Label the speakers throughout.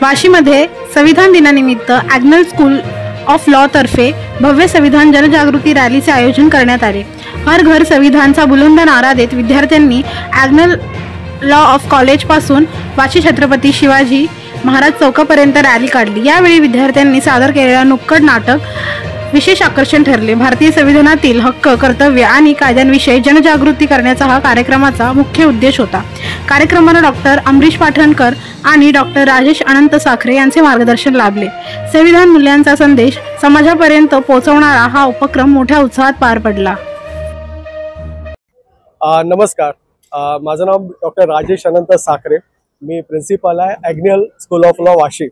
Speaker 1: वाशीमध्ये संविधान दिनानिमित्त ॲग्नल school of law तर्फे भव्य संविधान जनजागृती रॅलीचे आयोजन करण्यात आले। हर घर संविधानचा बुलंद नारा देत विद्यार्थ्यांनी ॲग्नल लॉ ऑफ कॉलेज पासून वाशी छत्रपती शिवाजी महाराज चौकापर्यंत रॅली काढली। यावेळी विद्यार्थ्यांनी सादर केलेला नुक्कड नाटक विशेष आकर्षण ठरले। भारतीय संविधानातील हक्क, कर्तव्य आणि कायद्यांविषयी जनजागृती करण्याचा हा कार्यक्रमाचा मुख्य उद्देश होता। कार्यक्रमाला डॉक्टर अमरीश पाठणकर आणि डॉक्टर राजेश अनंत साखरे यांचे मार्गदर्शन लाभले। संविधान मूल्यांचा संदेश समाजापर्यंत पोहोचवणारा हा उपक्रम मोठ्या उत्साहात पार पडला।
Speaker 2: नमस्कार, माझं नाव डॉक्टर राजेश अनंत साखरे, मी प्रिन्सिपल आहे ॲग्नल स्कूल ऑफ लॉ वाशी।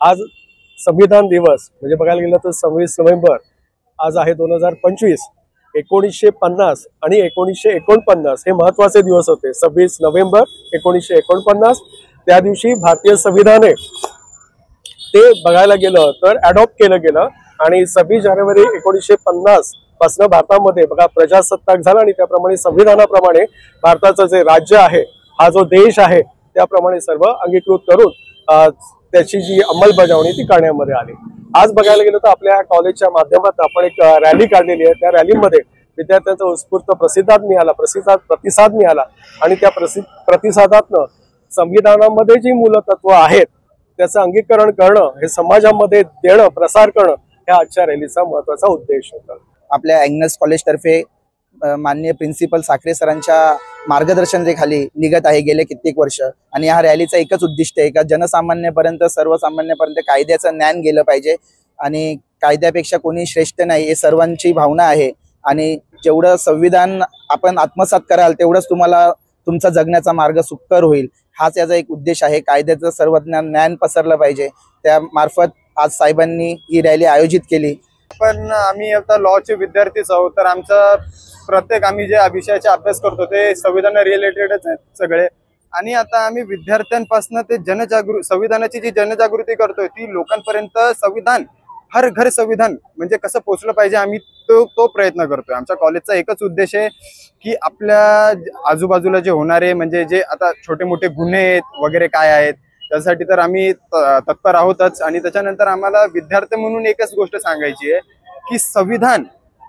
Speaker 2: आज संविधान दिवस म्हणजे बघायला गेलं तर 26 नोव्हेंबर आज आहे 2025। 1950 आणि 1949 हे महत्त्वाचे दिवस होते। 26 नोव्हेंबर 1949 त्या दिवशी भारतीय संविधान ते बघायला गेलं तर ॲडॉप्ट केलं गेलं आणि 26 जानेवारी 1950 पासून भारतामध्ये बघा प्रजासत्ताक झाला आणि त्याप्रमाणे संविधानाप्रमाणे भारताचं जे राज्य आहे, हा जो देश आहे, त्याप्रमाणे सर्व अंगीकृत करून त्याची जी अंमलबजावणी ती करण्यामध्ये आली। आज बघायला गेलं तर आपल्या कॉलेजच्या माध्यमातून आपण एक रॅली काढलेली आहे। त्या रॅलीमध्ये विद्यार्थ्यांचा उत्स्फूर्त प्रतिसाद मिळाला आणि त्या प्रतिसादातनं संविधानामध्ये जी मूलतत्व आहेत त्याचं अंगीकरण करणं, हे समाजामध्ये देणं, प्रसार करणं, ह्या आजच्या रॅलीचा महत्त्वाचा उद्देश होता।
Speaker 3: आपल्या ॲग्नल कॉलेज तर्फे माननीय प्रिन्सिपल साखरे सरांच्या मार्गदर्शनाखाली निघत आहे गेले कित्येक वर्ष आणि या रॅलीचं एकच उद्दिष्ट आहे का जनसामान्यपर्यंत, सर्वसामान्यपर्यंत कायद्याचं ज्ञान गेलं पाहिजे आणि कायद्यापेक्षा कोणी श्रेष्ठ नाही हे सर्वांची भावना आहे आणि जेवढं संविधान आपण आत्मसात कराल तेवढंच तुम्हाला तुमचा जगण्याचा मार्ग सुकर होईल, हाच याचा एक उद्देश आहे। कायद्याचं सर्व ज्ञान पसरलं पाहिजे, त्या मार्फत आज साहेबांनी ही रॅली आयोजित केली।
Speaker 4: पण आम्ही आता लॉचे विद्यार्थीच आहोत, तर आमचा प्रत्येक आम्ही जे विषयाचा अभ्यास करतो ते संविधान रिलेटेडच आहेत सगळे। आणि आता आम्ही विद्यार्थ्यांपासून ते संविधानाची जी जनजागृती करतोय ती लोकांपर्यंत संविधान, हर घर संविधान म्हणजे कसं पोहोचलं पाहिजे, आम्ही तो प्रयत्न करतोय। आमच्या कॉलेजचा एकच उद्देश आहे की आपल्या आजूबाजूला जे होणारे म्हणजे जे आता छोटे मोठे गुन्हे वगैरे काय आहेत त्यासाठी तर आम्ही तत्पर आहोतच। आणि त्याच्यानंतर आम्हाला विद्यार्थी म्हणून एकच गोष्ट सांगायची आहे की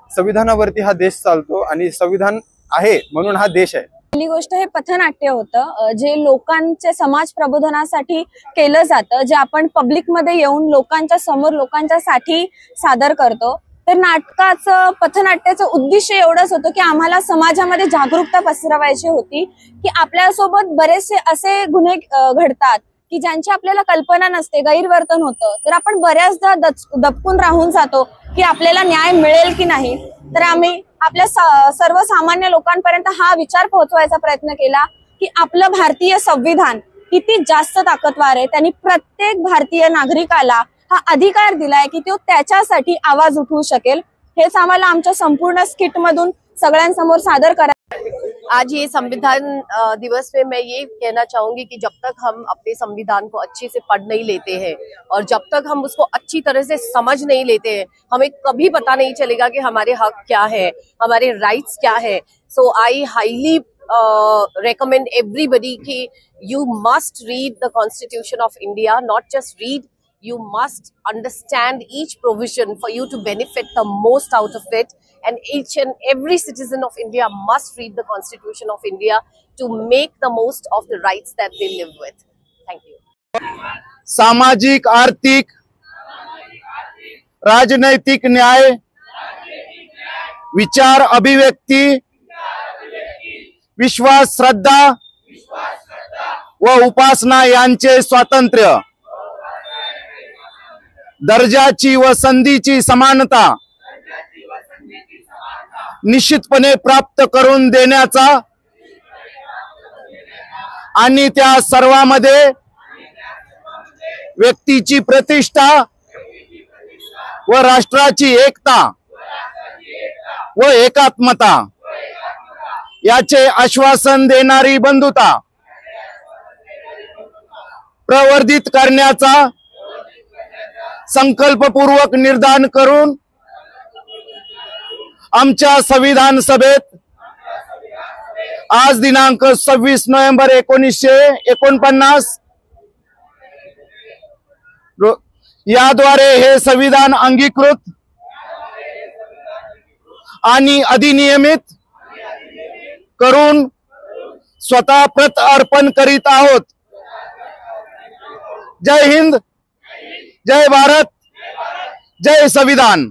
Speaker 4: संविधानावरती हा देश चालतो आणि संविधान आहे म्हणून हा देश आहे।
Speaker 5: पहिली गोष्ट हे पथनाट्य होतं जे लोकांचे समाज प्रबोधनासाठी केलं जातं, जे आपण पब्लिक मध्ये येऊन लोकांच्या समोर लोकांच्यासाठी सादर करतो। तर नाटकाचं पथनाट्याचं उद्दिष्ट एवढंच होतं की आम्हाला समाजामध्ये जागरूकता पसरवायची होती की आपल्यासोबत बरेचसे असे गुन्हे घडतात की ज्यांची आपल्याला कल्पना नसते, गैरवर्तन होतं, तर आपण बऱ्याचदा दबकून राहून जातो की आपल्याला न्याय मिळेल की नाही। तर आम्ही आपल्या सर्वसामान्य लोकांपर्यंत हा विचार पोहोचवायचा प्रयत्न केला की आपलं भारतीय संविधान किती जास्त ताकदवार आहे, त्यांनी प्रत्येक भारतीय नागरिकाला हा अधिकार दिलाय की तो त्याच्यासाठी आवाज उठवू शकेल। हेच आम्हाला आमच्या संपूर्ण स्किट मधून सगळ्यांसमोर सादर करा।
Speaker 6: आज ये संविधान दिवस में मैं ये कहना चाहूंगी कि जब तक हम अपने संविधान को अच्छे से पढ़ नहीं लेते हैं और जब तक हम उसको अच्छी तरह से समझ नहीं लेते हैं, हमें कभी पता नहीं चलेगा कि हमारे हक क्या है, हमारे राइट्स क्या है। So I highly recommend everybody कि you must read the Constitution of India, not just read, you must understand each provision for you to benefit the most out of it, and each and every citizen of India must read the Constitution of India to make the most of the rights that they live with. Thank you.
Speaker 7: सामाजिक, आर्थिक, राजनैतिक न्याय, विचार अभिव्यक्ती, विश्वास, श्रद्धा व उपासना यांचे स्वातंत्र्य, दर्जाची व संधीची समानता निश्चितपणे प्राप्त करून देण्याचा आणि त्या सर्वांमध्ये व्यक्तीची प्रतिष्ठा व राष्ट्राची एकता व एकात्मता याचे आश्वासन देणारी बंधुता प्रवर्धित करण्याचा संकल्पपूर्वक निर्धार करून आमच्या संविधान सभेत आज दिनांक 26 नोव्हेंबर 1949 याद्वारे हे संविधान अंगीकृत आणि अधिनियमित करून स्वतः प्रत अर्पण करीत आहोत। जय हिंद, जय भारत, जय संविधान।